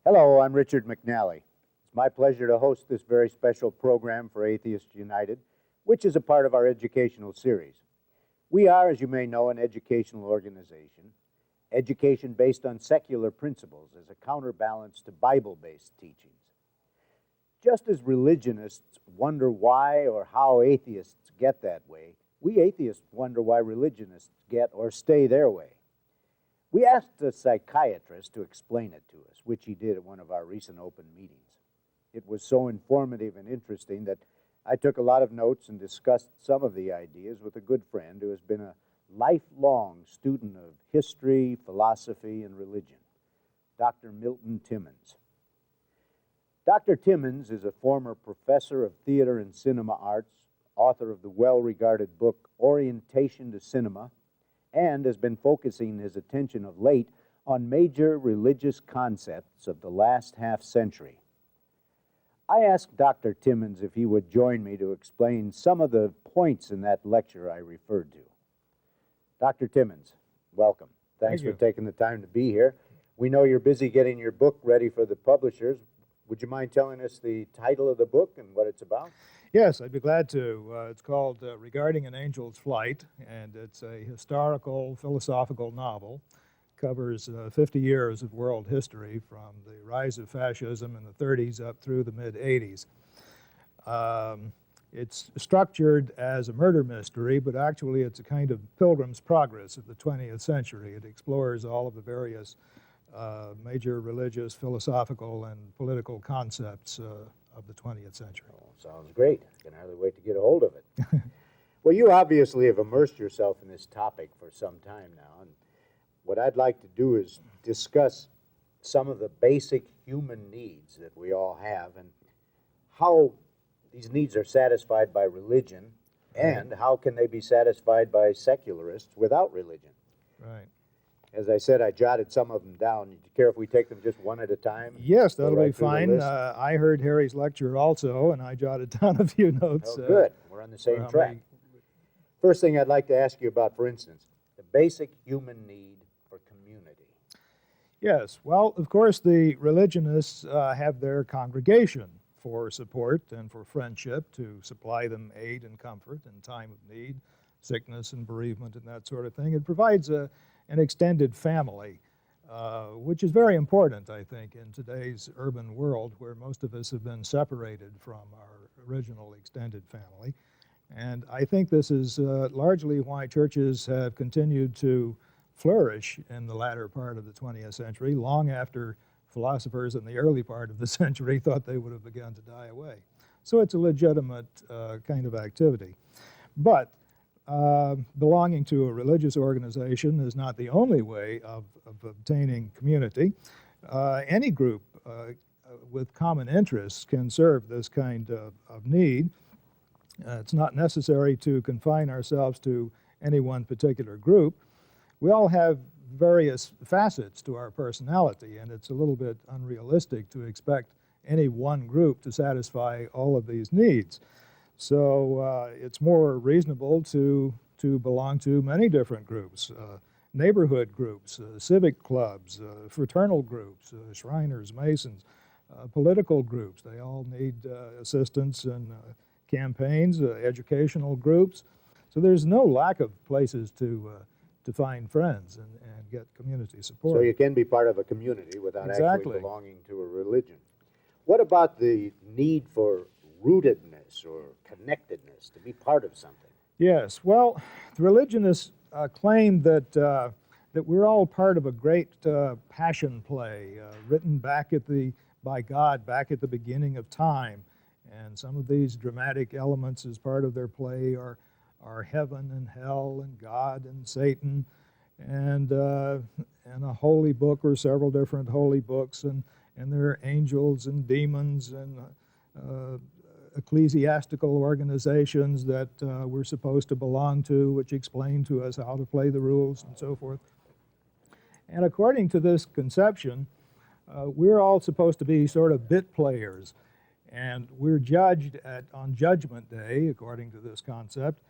Hello, I'm Richard McNally. It's my pleasure to host this very special program for Atheists United, which is a part of our educational series. We are, as you may know, an educational organization, education based on secular principles as a counterbalance to Bible-based teachings. Just as religionists wonder why or how atheists get that way, we atheists wonder why religionists get or stay their way. We asked a psychiatrist to explain it to us, which he did at one of our recent open meetings. It was so informative and interesting that I took a lot of notes and discussed some of the ideas with a good friend who has been a lifelong student of history, philosophy, and religion, Dr. Milt Timmons. Dr. Timmons is a former professor of theater and cinema arts, author of the well-regarded book Orientation to Cinema, and has been focusing his attention of late on major religious concepts of the last half-century. I asked Dr. Timmons if he would join me to explain some of the points in that lecture I referred to. Dr. Timmons, welcome. Thanks for taking the time to be here. We know you're busy getting your book ready for the publishers. Would you mind telling us the title of the book and what it's about? Yes, I'd be glad to. It's called Regarding an Angel's Flight, and it's a historical, philosophical novel. Covers 50 years of world history from the rise of fascism in the 30s up through the mid-80s. It's structured as a murder mystery, but actually it's a kind of Pilgrim's Progress of the 20th century. It explores all of the various major religious, philosophical, and political concepts of the 20th century. Oh, sounds great. I can hardly wait to get a hold of it. Well, you obviously have immersed yourself in this topic for some time now, and what I'd like to do is discuss some of the basic human needs that we all have and how these needs are satisfied by religion and how can they be satisfied by secularists without religion. Right. As I said, I jotted some of them down. Do you care if we take them just one at a time? Yes, that'll be fine. I heard Harry's lecture also, and I jotted down a few notes. Oh, good. We're on the same track. First thing I'd like to ask you about, for instance, the basic human need for community. Yes. Well, of course, the religionists have their congregation for support and for friendship to supply them aid and comfort in time of need, sickness and bereavement and that sort of thing. It provides an extended family, which is very important, I think, in today's urban world where most of us have been separated from our original extended family. And I think this is largely why churches have continued to flourish in the latter part of the 20th century, long after philosophers in the early part of the century thought they would have begun to die away. So it's a legitimate kind of activity. But belonging to a religious organization is not the only way of obtaining community. Any group with common interests can serve this kind of need. It's not necessary to confine ourselves to any one particular group. We all have various facets to our personality, and it's a little bit unrealistic to expect any one group to satisfy all of these needs. So it's more reasonable to belong to many different groups, neighborhood groups, civic clubs, fraternal groups, Shriners, Masons, political groups. They all need assistance in campaigns, educational groups. So there's no lack of places to find friends and get community support. So you can be part of a community without actually belonging to a religion. What about the need for rootedness or connectedness, to be part of something? Yes, well, the religionists claim that we're all part of a great passion play written by God back at the beginning of time. And some of these dramatic elements as part of their play are are heaven and hell and God and Satan and a holy book or several different holy books, and there are angels and demons and ecclesiastical organizations that we're supposed to belong to, which explain to us how to play the rules and so forth. And according to this conception, we're all supposed to be sort of bit players, and we're judged on Judgment Day, according to this concept,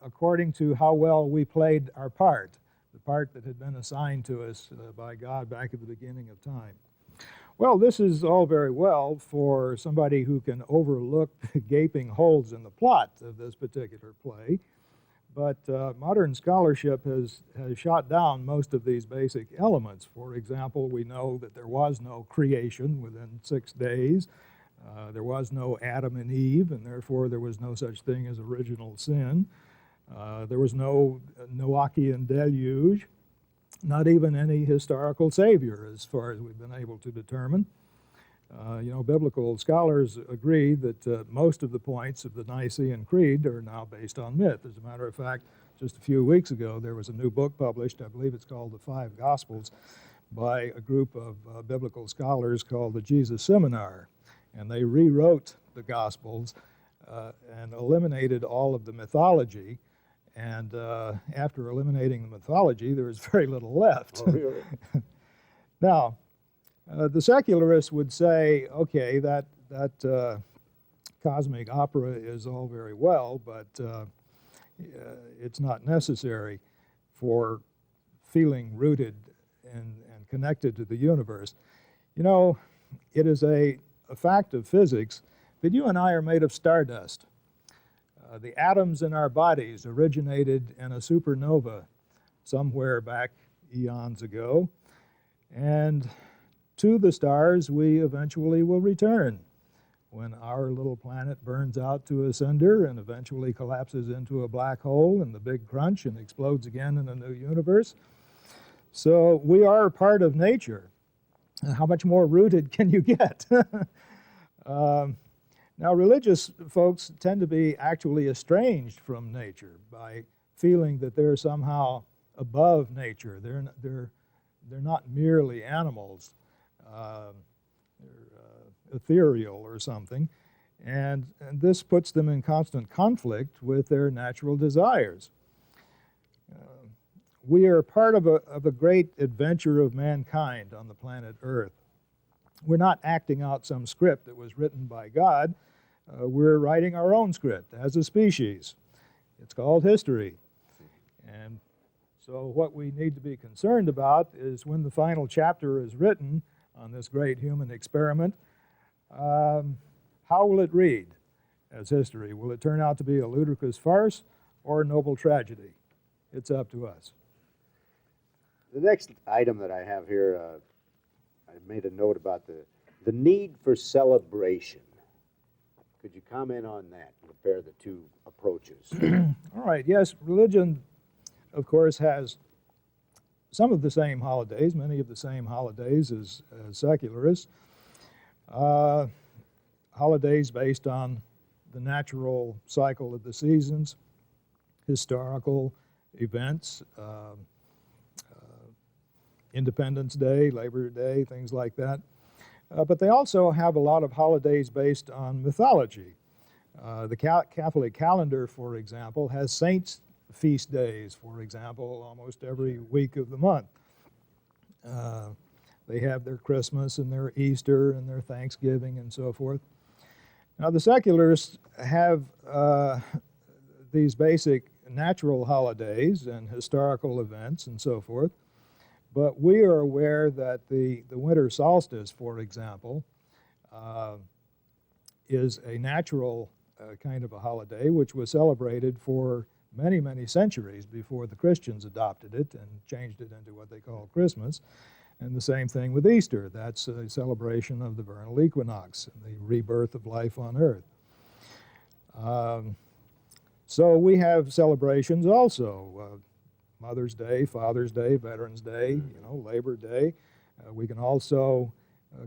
according to how well we played our part, the part that had been assigned to us by God back at the beginning of time. Well, this is all very well for somebody who can overlook the gaping holes in the plot of this particular play, but modern scholarship has shot down most of these basic elements. For example, we know that there was no creation within 6 days. There was no Adam and Eve, and therefore there was no such thing as original sin. There was no Noachian deluge, not even any historical savior, as far as we've been able to determine. Biblical scholars agree that most of the points of the Nicene Creed are now based on myth. As a matter of fact, just a few weeks ago, there was a new book published, I believe it's called The Five Gospels, by a group of biblical scholars called the Jesus Seminar. And they rewrote the Gospels and eliminated all of the mythology. And after eliminating the mythology, there was very little left. Oh, really? Now, the secularists would say, okay, that cosmic opera is all very well, but it's not necessary for feeling rooted and connected to the universe. You know, it is a fact of physics that you and I are made of stardust. The atoms in our bodies originated in a supernova somewhere back eons ago, and to the stars we eventually will return when our little planet burns out to a cinder and eventually collapses into a black hole in the Big Crunch and explodes again in a new universe. So we are part of nature. How much more rooted can you get? Now, religious folks tend to be actually estranged from nature by feeling that they're somehow above nature. They're not merely animals. They're ethereal or something, and this puts them in constant conflict with their natural desires. We are part of a great adventure of mankind on the planet Earth. We're not acting out some script that was written by God. We're writing our own script as a species. It's called history. And so what we need to be concerned about is when the final chapter is written on this great human experiment, how will it read as history? Will it turn out to be a ludicrous farce or a noble tragedy? It's up to us. The next item that I have here, I made a note about the need for celebration. Could you comment on that, compare the two approaches? All right, yes, religion, of course, has some of the same holidays, many of the same holidays as secularists. Holidays based on the natural cycle of the seasons, historical events, Independence Day, Labor Day, things like that. But they also have a lot of holidays based on mythology. The Catholic calendar, for example, has saints' feast days, for example, almost every week of the month. They have their Christmas and their Easter and their Thanksgiving and so forth. Now, the secularists have these basic natural holidays and historical events and so forth, but we are aware that the winter solstice, for example, is a natural kind of a holiday which was celebrated for many, many centuries before the Christians adopted it and changed it into what they call Christmas. And the same thing with Easter. That's a celebration of the vernal equinox, the rebirth of life on Earth. So we have celebrations also. Mother's Day, Father's Day, Veterans Day, Labor Day. We can also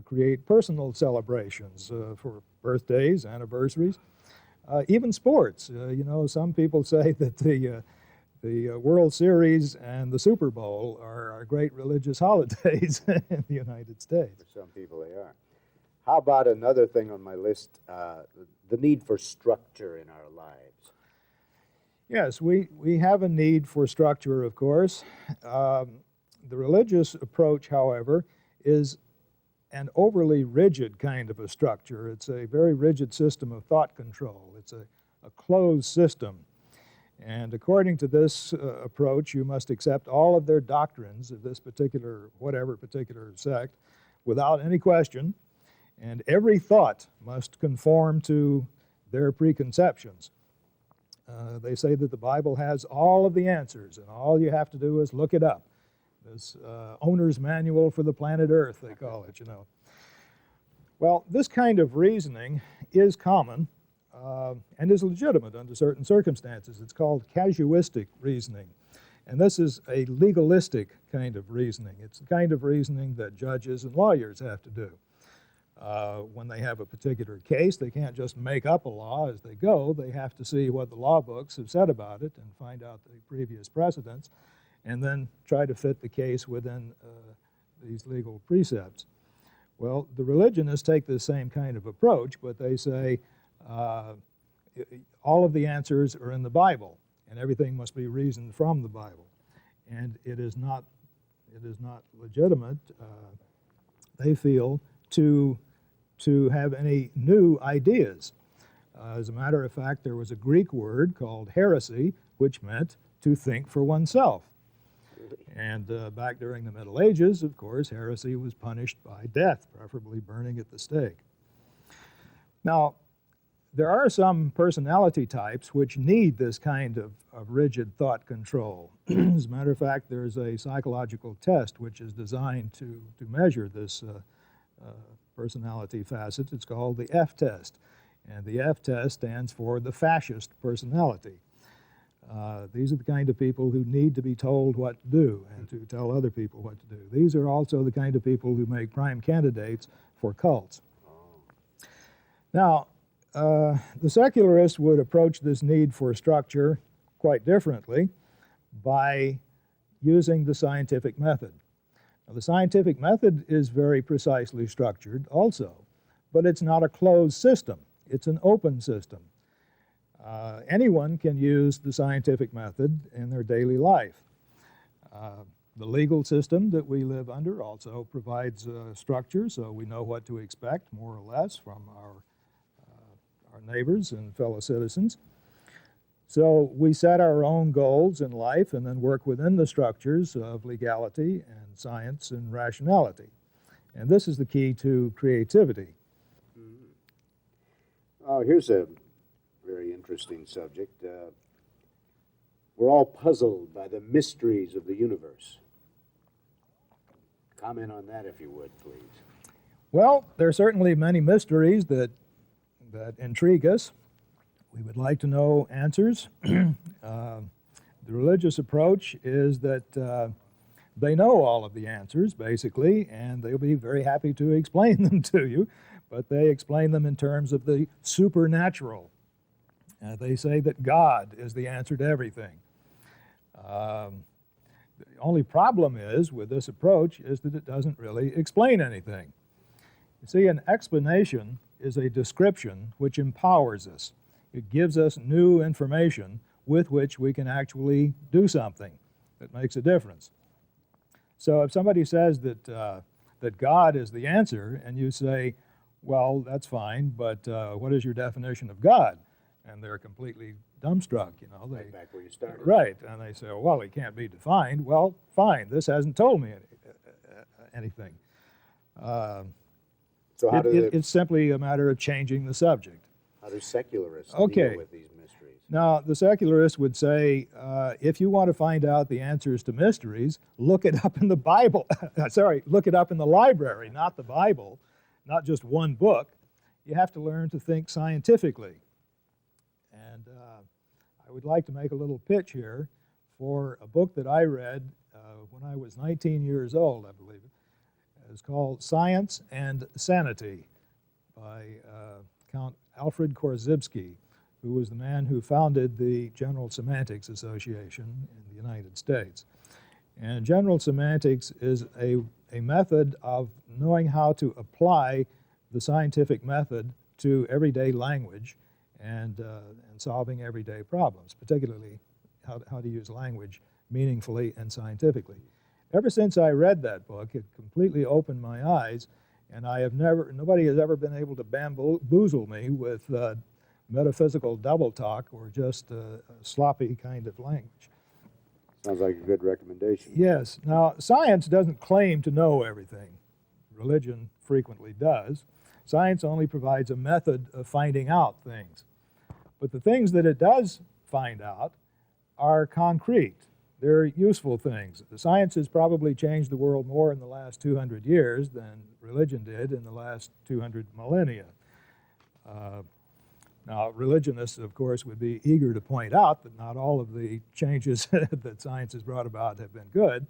create personal celebrations for birthdays, anniversaries. Even sports. Some people say that the World Series and the Super Bowl are great religious holidays in the United States. For some people they are. How about another thing on my list, the need for structure in our lives? Yes, we have a need for structure, of course. The religious approach, however, is an overly rigid kind of a structure. It's a very rigid system of thought control. It's a closed system. And according to this approach, you must accept all of their doctrines of this whatever particular sect without any question, and every thought must conform to their preconceptions. They say that the Bible has all of the answers, and all you have to do is look it up. This owner's manual for the planet Earth, they call it, Well, this kind of reasoning is common and is legitimate under certain circumstances. It's called casuistic reasoning. And this is a legalistic kind of reasoning. It's the kind of reasoning that judges and lawyers have to do. When they have a particular case, they can't just make up a law as they go. They have to see what the law books have said about it and find out the previous precedents, and then try to fit the case within these legal precepts. Well, the religionists take the same kind of approach, but they say all of the answers are in the Bible, and everything must be reasoned from the Bible. And it is not legitimate, they feel, to have any new ideas. As a matter of fact, there was a Greek word called heresy, which meant to think for oneself. And back during the Middle Ages, of course, heresy was punished by death, preferably burning at the stake. Now, there are some personality types which need this kind of rigid thought control. As a matter of fact, there's a psychological test which is designed to measure this personality facet. It's called the F test. And the F test stands for the fascist personality. These are the kind of people who need to be told what to do and to tell other people what to do. These are also the kind of people who make prime candidates for cults. Now, the secularists would approach this need for structure quite differently by using the scientific method. Now, the scientific method is very precisely structured also, but it's not a closed system. It's an open system. Anyone can use the scientific method in their daily life. The legal system that we live under also provides structure, so we know what to expect, more or less, from our neighbors and fellow citizens. So we set our own goals in life and then work within the structures of legality and science and rationality. And this is the key to creativity. Oh, here's a very interesting subject. We're all puzzled by the mysteries of the universe. Comment on that, if you would, please. Well, there are certainly many mysteries that intrigue us. We would like to know answers. The religious approach is that they know all of the answers, basically, and they'll be very happy to explain them to you, but they explain them in terms of the supernatural. They say that God is the answer to everything. The only problem is, with this approach, is that it doesn't really explain anything. You see, an explanation is a description which empowers us. It gives us new information with which we can actually do something that makes a difference. So if somebody says that God is the answer, and you say, well, that's fine, but what is your definition of God? And they're completely dumbstruck, Right back where you started. Right, and they say, well, he can't be defined. Well, fine, this hasn't told me anything. So how it's simply a matter of changing the subject. How do secularists deal with these mysteries? Now, the secularists would say, if you want to find out the answers to mysteries, look it up in the Bible. Look it up in the library, not the Bible, not just one book. You have to learn to think scientifically. And I would like to make a little pitch here for a book that I read when I was 19 years old, I believe it. It's called Science and Sanity by Count Alfred Korzybski, who was the man who founded the General Semantics Association in the United States. And general semantics is a method of knowing how to apply the scientific method to everyday language and solving everyday problems, particularly how to use language meaningfully and scientifically. Ever since I read that book, it completely opened my eyes, and nobody has ever been able to bamboozle me with metaphysical double talk or just a sloppy kind of language. Sounds like a good recommendation. Yes. Now, science doesn't claim to know everything. Religion frequently does. Science only provides a method of finding out things. But the things that it does find out are concrete. They're useful things. Science has probably changed the world more in the last 200 years than religion did in the last 200 millennia. Now, religionists, of course, would be eager to point out that not all of the changes that science has brought about have been good,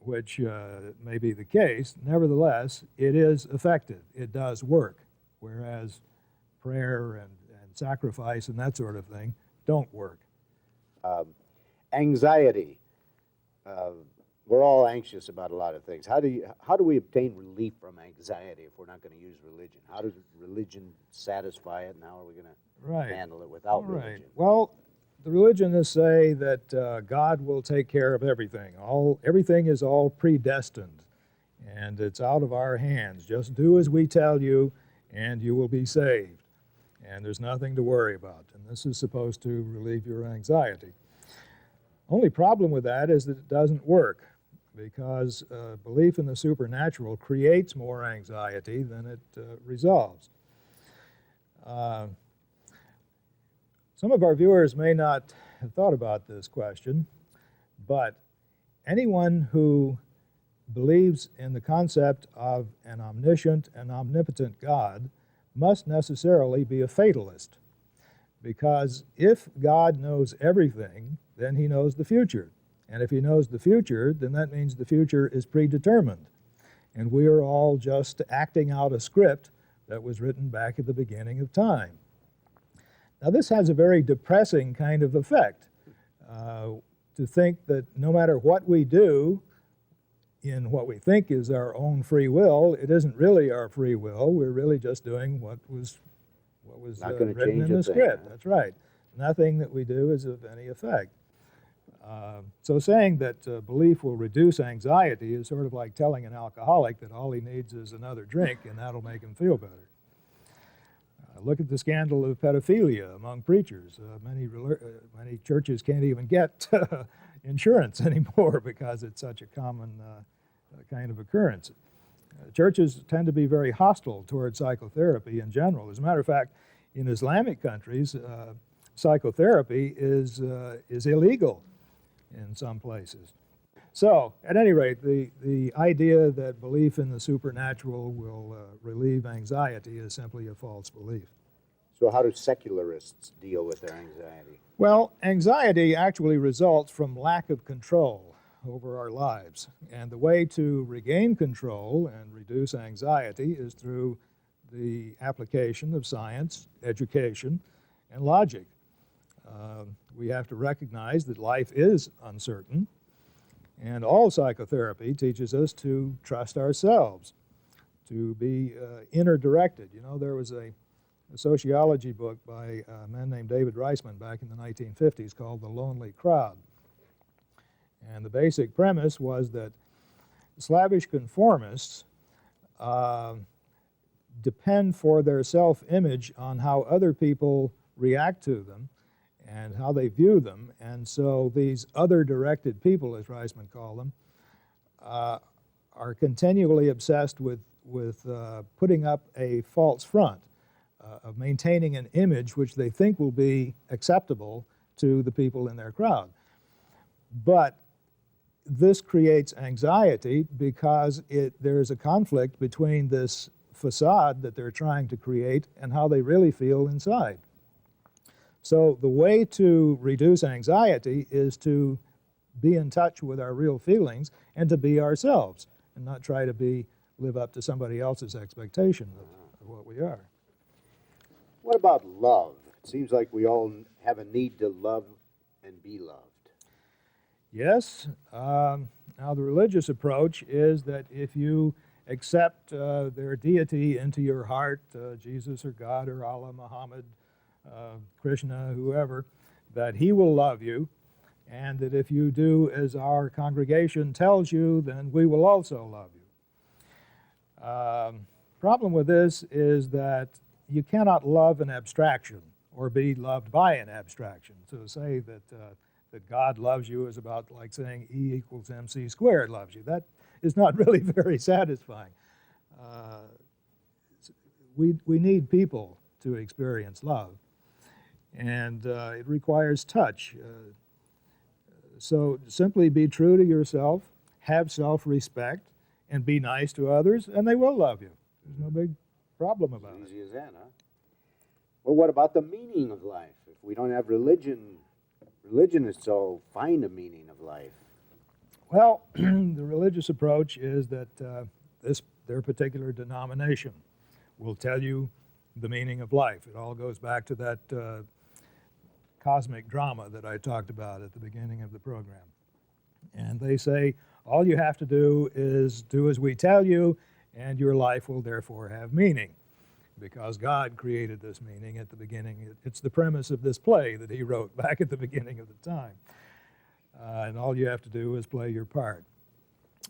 which may be the case. Nevertheless, it is effective. It does work, whereas prayer and sacrifice and that sort of thing don't work. Anxiety. We're all anxious about a lot of things. How do we obtain relief from anxiety if we're not going to use religion? How does religion satisfy it, and how are we going to handle it without religion? Well, the religionists say that God will take care of everything. Everything is all predestined, and it's out of our hands. Just do as we tell you, and you will be saved. And there's nothing to worry about. And this is supposed to relieve your anxiety. Only problem with that is that it doesn't work, because belief in the supernatural creates more anxiety than it resolves. Some of our viewers may not have thought about this question, but anyone who believes in the concept of an omniscient and omnipotent God must necessarily be a fatalist, because if God knows everything, then he knows the future. And if he knows the future, then that means the future is predetermined. And we are all just acting out a script that was written back at the beginning of time. Now, this has a very depressing kind of effect, to think that no matter what we do in what we think is our own free will, it isn't really our free will. We're really just doing what was written in the script. That's right. Nothing that we do is of any effect. So saying that belief will reduce anxiety is sort of like telling an alcoholic that all he needs is another drink and that'll make him feel better. Look at the scandal of pedophilia among preachers. Many churches can't even get insurance anymore because it's such a common kind of occurrence. Churches tend to be very hostile toward psychotherapy in general. As a matter of fact, in Islamic countries, psychotherapy is illegal in some places. So, at any rate, the idea that belief in the supernatural will relieve anxiety is simply a false belief. So how do secularists deal with their anxiety? Well, anxiety actually results from lack of control over our lives. And the way to regain control and reduce anxiety is through the application of science, education, and logic. We have to recognize that life is uncertain, and all psychotherapy teaches us to trust ourselves, to be inner-directed. You know, there was a sociology book by a man named David Reisman back in the 1950s called The Lonely Crowd. And the basic premise was that slavish conformists depend for their self-image on how other people react to them and how they view them. And so these other-directed people, as Reisman called them, are continually obsessed with putting up a false front, of maintaining an image which they think will be acceptable to the people in their crowd. But this creates anxiety because there's a conflict between this facade that they're trying to create and how they really feel inside. So the way to reduce anxiety is to be in touch with our real feelings and to be ourselves and not try to live up to somebody else's expectation of what we are. What about love? It seems like we all have a need to love and be loved. Yes. Now, the religious approach is that if you accept their deity into your heart, Jesus or God or Allah, Muhammad, Krishna, whoever, that he will love you, and that if you do as our congregation tells you, then we will also love you. Problem with this is that you cannot love an abstraction or be loved by an abstraction. To say that God loves you is about like saying E equals MC squared loves you. That is not really very satisfying. We need people to experience love, and it requires touch. So simply be true to yourself, have self-respect, and be nice to others, and they will love you. There's no big problem about it. As easy as that, huh? Well, what about the meaning of life? If we don't have religion, religionists will find a meaning of life. Well, the religious approach is that their particular denomination will tell you the meaning of life. It all goes back to that cosmic drama that I talked about at the beginning of the program. And they say, all you have to do is do as we tell you, and your life will therefore have meaning, because God created this meaning at the beginning. It's the premise of this play that he wrote back at the beginning of the time. And all you have to do is play your part.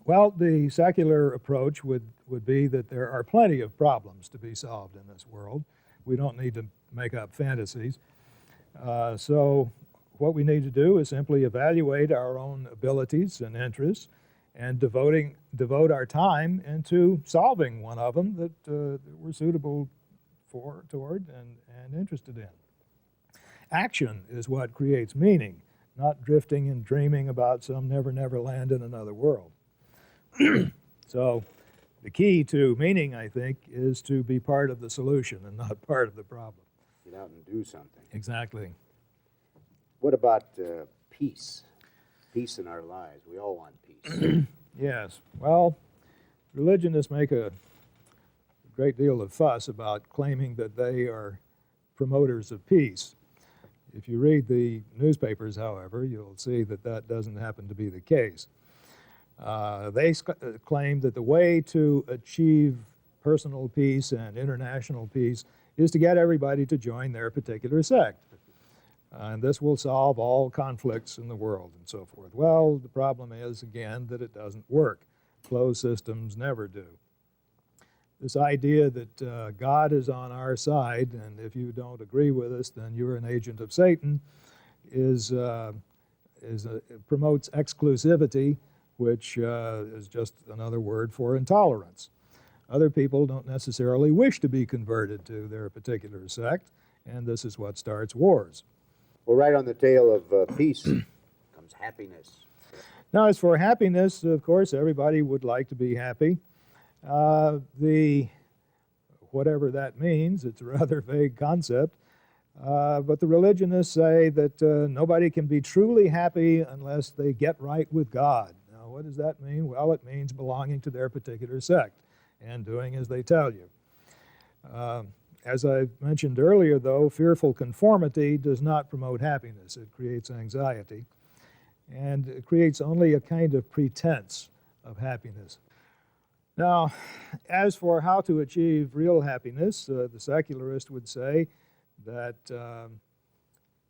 Well, the secular approach would be that there are plenty of problems to be solved in this world. We don't need to make up fantasies. So what we need to do is simply evaluate our own abilities and interests and devote our time into solving one of them that we're suitable toward and interested in. Action is what creates meaning, not drifting and dreaming about some never land in another world. So the key to meaning, I think, is to be part of the solution and not part of the problem. Get out and do something. Exactly. What about peace? Peace in our lives. We all want peace. Yes. Well, religionists make a great deal of fuss about claiming that they are promoters of peace. If you read the newspapers, however, you'll see that that doesn't happen to be the case. They claim that the way to achieve personal peace and international peace is to get everybody to join their particular sect. And this will solve all conflicts in the world and so forth. Well, the problem is, again, that it doesn't work. Closed systems never do. This idea that God is on our side, and if you don't agree with us, then you're an agent of Satan, promotes exclusivity, which is just another word for intolerance. Other people don't necessarily wish to be converted to their particular sect, and this is what starts wars. Well, right on the tail of peace comes happiness. Now, as for happiness, of course, everybody would like to be happy. Whatever that means, it's a rather vague concept. But the religionists say that nobody can be truly happy unless they get right with God. Now, what does that mean? Well, it means belonging to their particular sect and doing as they tell you. As I mentioned earlier, though, fearful conformity does not promote happiness. It creates anxiety, and it creates only a kind of pretense of happiness. Now, as for how to achieve real happiness, the secularist would say that the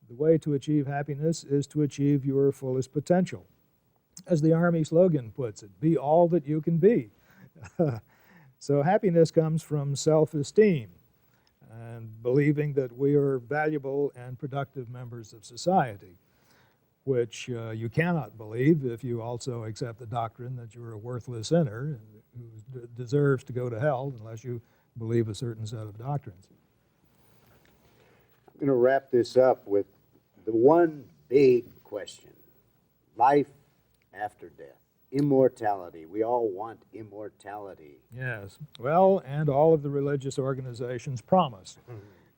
way to achieve happiness is to achieve your fullest potential. As the Army slogan puts it, be all that you can be. So happiness comes from self-esteem and believing that we are valuable and productive members of society, which you cannot believe if you also accept the doctrine that you're a worthless sinner who deserves to go to hell unless you believe a certain set of doctrines. I'm going to wrap this up with the one big question. Life after death. Immortality. We all want immortality. Yes. Well, and all of the religious organizations promise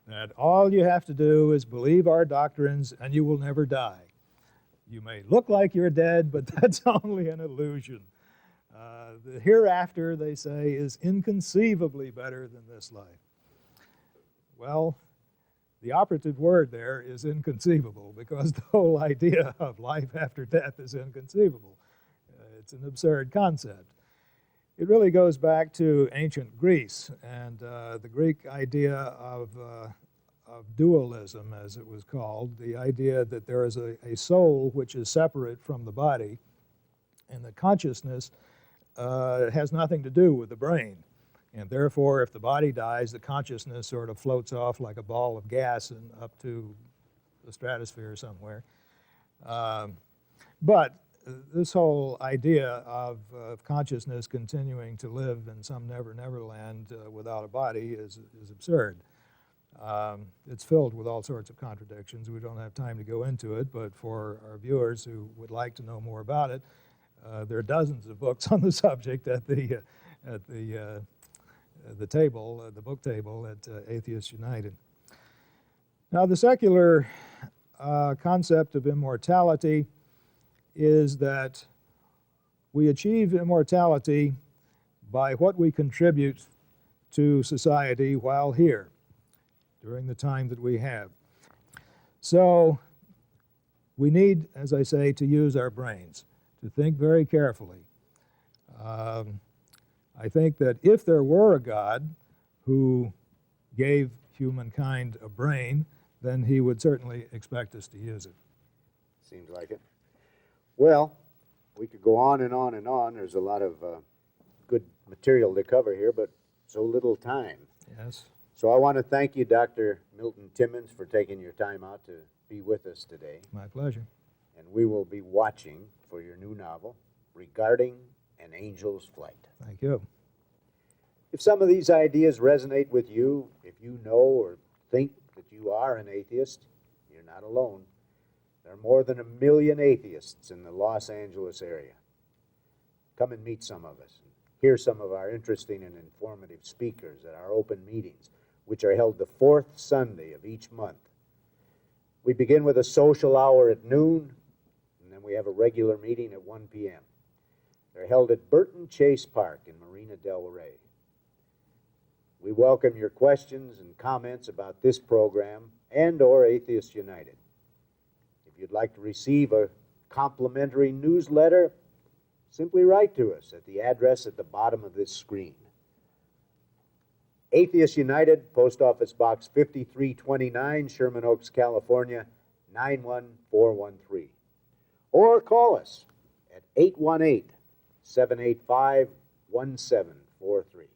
that all you have to do is believe our doctrines and you will never die. You may look like you're dead, but that's only an illusion. The hereafter, they say, is inconceivably better than this life. Well, The operative word there is inconceivable, because the whole idea of life after death is inconceivable. It's an absurd concept. It really goes back to ancient Greece and the Greek idea of dualism, as it was called, the idea that there is a soul which is separate from the body, and that consciousness has nothing to do with the brain. And therefore, if the body dies, the consciousness sort of floats off like a ball of gas and up to the stratosphere somewhere. But this whole idea of consciousness continuing to live in some never land without a body is absurd. It's filled with all sorts of contradictions. We don't have time to go into it, but for our viewers who would like to know more about it, there are dozens of books on the subject at the table, the book table at Atheists United. Now, the secular concept of immortality is that we achieve immortality by what we contribute to society while here, during the time that we have. So we need, as I say, to use our brains, to think very carefully. I think that if there were a God who gave humankind a brain, then he would certainly expect us to use it. Seems like it. Well, we could go on and on and on. There's a lot of good material to cover here, but so little time. Yes. So I want to thank you, Dr. Milton Timmons, for taking your time out to be with us today. My pleasure. And we will be watching for your new novel, Regarding an Angel's Flight. Thank you. If some of these ideas resonate with you, if you know or think that you are an atheist, you're not alone. There are more than 1 million atheists in the Los Angeles area. Come and meet some of us. Hear some of our interesting and informative speakers at our open meetings, which are held the fourth Sunday of each month. We begin with a social hour at noon, and then we have a regular meeting at 1 p.m. They're held at Burton Chase Park in Marina del Rey. We welcome your questions and comments about this program and or Atheists United. If you'd like to receive a complimentary newsletter, simply write to us at the address at the bottom of this screen. Atheists United, Post Office Box 5329, Sherman Oaks, California, 91413. Or call us at 818-785-1743.